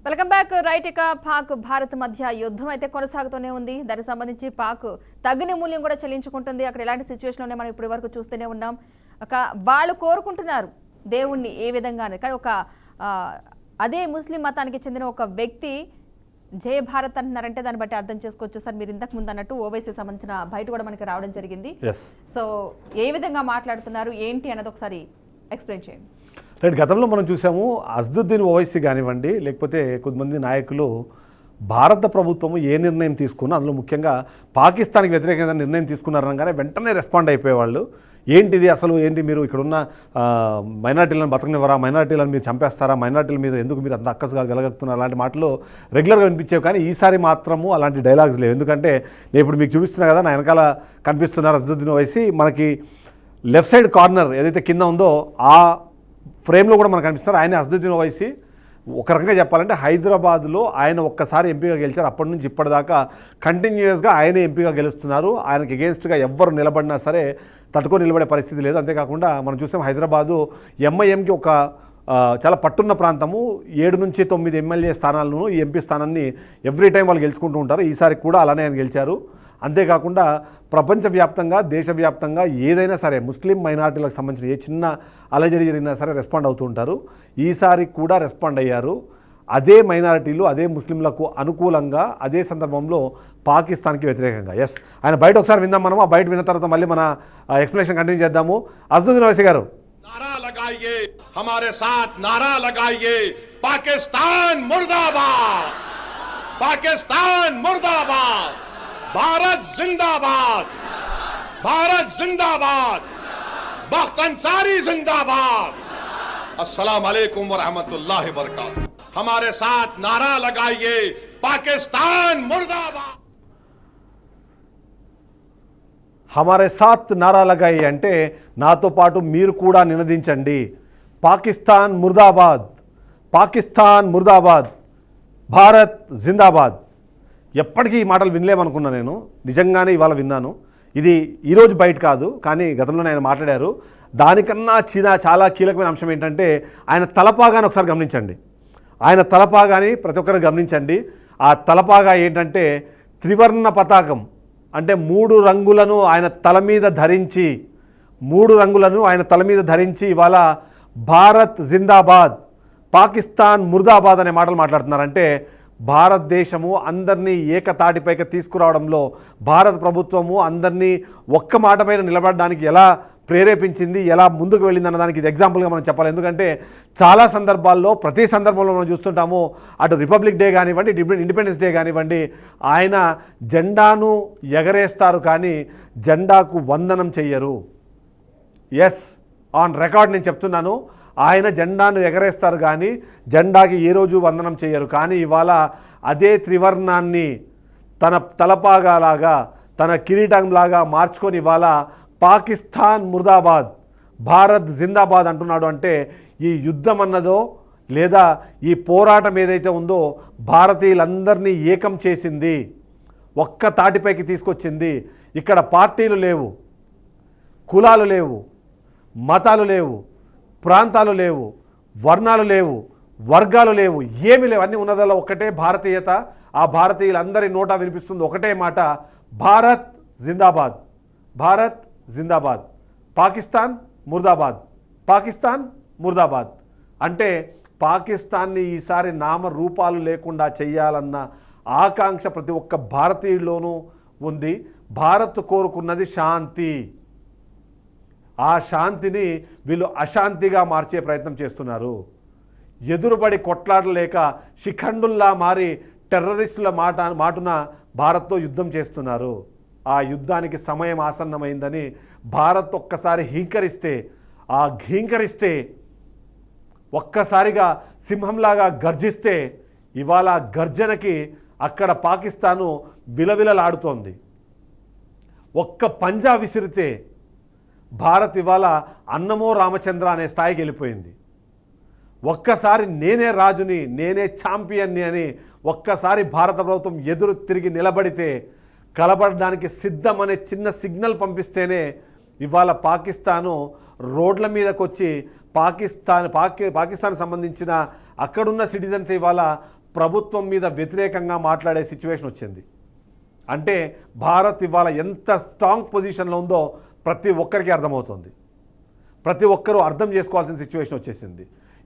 Welcome back. Right, ఇక పాక్ భారత్ మధ్య యుద్ధం అయితే కొనసాగుతూనే ఉంది. దానికి సంబంధించి పాక్ తగిన మూల్యం కూడా చెల్లించుకుంటుంది. అక్కడ ఎలాంటి సిచ్యువేషన్ ఉన్నాయి మనం ఇప్పటి వరకు చూస్తూనే ఉన్నాం. వాళ్ళు కోరుకుంటున్నారు దేవుణ్ణి ఏ విధంగానే, కానీ అదే ముస్లిం మతానికి చెందిన ఒక వ్యక్తి జయ భారత్ అంటున్నారంటే దాన్ని బట్టి అర్థం చేసుకోవచ్చు. సార్, మీరు ఇంతకు ముందు అన్నట్టు ఓవైసీ సంబంధించిన బయట కూడా మనకి రావడం జరిగింది. సో ఏ విధంగా మాట్లాడుతున్నారు ఏంటి అన్నది ఒకసారి ఎక్స్ప్లెయిన్ చేయండి. రైట్, గతంలో మనం చూసాము అసదుద్దీన్ ఓవైసీ కానివ్వండి, లేకపోతే కొంతమంది నాయకులు భారత ప్రభుత్వము ఏ నిర్ణయం తీసుకున్నా, అందులో ముఖ్యంగా పాకిస్తాన్కి వ్యతిరేకంగా నిర్ణయం తీసుకున్నారనగానే వెంటనే రెస్పాండ్ అయిపోయేవాళ్ళు. ఏంటిది అసలు, ఏంటి మీరు ఇక్కడున్న మైనార్టీలను బతకనివ్వరా, మైనార్టీలను మీరు చంపేస్తారా, మైనార్టీల మీద ఎందుకు మీరు అంత అక్కసుగా గెలగలుగుతున్నారు, అలాంటి మాటలు రెగ్యులర్గా వినిపించేవి. కానీ ఈసారి మాత్రము అలాంటి డైలాగ్స్ లేవు. ఎందుకంటే నేను ఇప్పుడు మీకు చూపిస్తున్నా కదా, నా వెనకాల కనిపిస్తున్నారు అసదుద్దీన్ ఓవైసీ. మనకి లెఫ్ట్ సైడ్ కార్నర్ ఏదైతే కింద ఉందో ఆ ఫ్రేమ్లో కూడా మనకు కనిపిస్తున్నారు. ఆయన అసదుద్దీన్ ఓవైసీ ఒక రకంగా చెప్పాలంటే హైదరాబాద్లో ఆయన ఒక్కసారి ఎంపీగా గెలిచారు. అప్పటి నుంచి ఇప్పటిదాకా కంటిన్యూస్గా ఆయనే ఎంపీగా గెలుస్తున్నారు. ఆయనకి ఎగెన్స్ట్గా ఎవ్వరు నిలబడినా సరే తట్టుకొని నిలబడే పరిస్థితి లేదు. అంతేకాకుండా మనం చూసాం హైదరాబాదు ఎంఐఎంకి ఒక చాలా పట్టున్న ప్రాంతము. 7 నుంచి 9 ఎమ్మెల్యే స్థానాలను, ఈ ఎంపీ స్థానాన్ని ఎవ్రీ టైం వాళ్ళు గెలుచుకుంటూ ఉంటారు. ఈసారి కూడా అలానే ఆయన గెలిచారు. అంతేకాకుండా ప్రపంచవ్యాప్తంగా, దేశవ్యాప్తంగా ఏదైనా సరే ముస్లిం మైనారిటీలకు సంబంధించిన ఏ చిన్న అలజడి జరిగినా సరే రెస్పాండ్ అవుతూ ఉంటారు. ఈసారి కూడా రెస్పాండ్ అయ్యారు. అదే మైనారిటీలు, అదే ముస్లింలకు అనుకూలంగా, అదే సందర్భంలో పాకిస్తాన్కి వ్యతిరేకంగా. ఎస్, ఆయన బయట ఒకసారి విందాం మనం. ఆ బయట విన్న తర్వాత మళ్ళీ మన ఎక్స్ప్లెనేషన్ కంటిన్యూ చేద్దాము. అసదుద్దీన్ ఓవైసీ గారు, नारा लगाइए, हमारे साथ नारा लगाइए, पाकिस्तान मुर्दाबाद, पाकिस्तान मुर्दाबाद, भारत जिंदाबाद, भारत जिंदाबाद, बख्त अंसारी जिंदाबाद, अस्सलाम वालेकुम व रहमतुल्लाहि व बरकातहू। हमारे साथ नारा लगाइए, पाकिस्तान मुर्दाबाद। హమారే సాత్ నారా లగాయి అంటే నాతో పాటు మీరు కూడా నినదించండి. పాకిస్తాన్ ముర్దాబాద్, పాకిస్తాన్ ముర్దాబాద్, భారత్ జిందాబాద్. ఎప్పటికీ ఈ మాటలు వినలేమనుకున్నా నేను, నిజంగానే ఇవాళ విన్నాను. ఇది ఈరోజు బయట కాదు, కానీ గతంలోనే ఆయన మాట్లాడారు. దానికన్నా చాలా కీలకమైన అంశం ఏంటంటే ఆయన తలపాగాని ఒకసారి గమనించండి. ఆయన తలపాగాని ప్రతి ఒక్కరు గమనించండి. ఆ తలపాగా ఏంటంటే త్రివర్ణ పతాకం, అంటే 3 రంగులను ఆయన తల మీద ధరించి, 3 రంగులను ఆయన తల మీద ధరించి ఇవాళ భారత్ జిందాబాద్, పాకిస్తాన్ ముర్దాబాద్ అనే మాటలు మాట్లాడుతున్నారంటే భారతదేశము అందరినీ ఏకతాటిపైకి తీసుకురావడంలో, భారత ప్రభుత్వము అందరినీ ఒక్క మాట పైన నిలబడడానికి ఎలా ప్రేరేపించింది, ఎలా ముందుకు వెళ్ళింది అన్నదానికి ఇది ఎగ్జాంపుల్గా మనం చెప్పాలి. ఎందుకంటే చాలా సందర్భాల్లో, ప్రతి సందర్భంలో మనం చూస్తుంటాము, అటు రిపబ్లిక్ డే కానివ్వండి, ఇండిపెండెన్స్ డే కానివ్వండి, ఆయన జెండాను ఎగరేస్తారు కానీ జెండాకు వందనం చెయ్యరు. ఎస్, ఆన్ రికార్డ్ నేను చెప్తున్నాను. ఆయన జెండాను ఎగరేస్తారు కానీ జెండాకి ఏ రోజు వందనం చేయరు. కానీ ఇవాళ అదే త్రివర్ణాన్ని తన తలపాగాలాగా, తన కిరీటంలాగా మార్చుకొని ఇవాళ పాకిస్తాన్ ముర్దాబాద్, భారత్ జిందాబాద్ అంటున్నాడు. అంటే ఈ యుద్ధం అన్నదో లేదా ఈ పోరాటం ఏదైతే ఉందో భారతీయులందరినీ ఏకం చేసింది, ఒక్క తాటిపైకి తీసుకొచ్చింది. ఇక్కడ పార్టీలు లేవు, కులాలు లేవు, మతాలు లేవు, ప్రాంతాలు లేవు, వర్ణాలు లేవు, వర్గాలు లేవు, ఏమీ లేవు. అన్నీ ఉన్నదల్లా ఒక్కటే భారతీయత. ఆ భారతీయులందరి నోటా వినిపిస్తుంది ఒకటే మాట, భారత్ జిందాబాద్, భారత్ జిందాబాద్, పాకిస్తాన్ ముర్దాబాద్, పాకిస్తాన్ ముర్దాబాద్. అంటే పాకిస్తాన్ని ఈసారి నామరూపాలు లేకుండా చేయాలన్న ఆకాంక్ష ప్రతి ఒక్క భారతీయుల్లోనూ ఉంది. భారత్ కోరుకున్నది శాంతి. ఆ శాంతిని వీళ్ళు అశాంతిగా మార్చే ప్రయత్నం చేస్తున్నారు. ఎదురుబడి కొట్లాడలేక శిఖండుల్లా మారి టెర్రరిస్టుల మాటున భారత్తో యుద్ధం చేస్తున్నారు. ఆ యుద్ధానికి సమయం ఆసన్నమైందని భారత్ ఒక్కసారి హీంకరిస్తే ఒక్కసారిగా సింహంలాగా గర్జిస్తే ఇవాళ గర్జనకి అక్కడ పాకిస్తాను విలవిలలాడుతోంది. ఒక్క పంజా విసిరితే భారత్ ఇవాళ అన్నమో రామచంద్ర అనే స్థాయికి వెళ్ళిపోయింది. ఒక్కసారి నేనే రాజుని, నేనే ఛాంపియన్ని అని ఒక్కసారి భారత ప్రభుత్వం ఎదురు తిరిగి నిలబడితే, కలబడడానికి సిద్ధమనే చిన్న సిగ్నల్ పంపిస్తేనే ఇవాళ పాకిస్తాను రోడ్ల మీదకి వచ్చి పాకిస్తాన్ సంబంధించిన అక్కడున్న సిటిజన్స్ ఇవాళ ప్రభుత్వం మీద వ్యతిరేకంగా మాట్లాడే సిచ్యువేషన్ వచ్చింది. అంటే భారత్ ఇవాళ ఎంత స్ట్రాంగ్ పొజిషన్లో ఉందో ప్రతి ఒక్కరికి అర్థమవుతుంది. ప్రతి ఒక్కరూ అర్థం చేసుకోవాల్సిన సిచ్యువేషన్ వచ్చేసింది.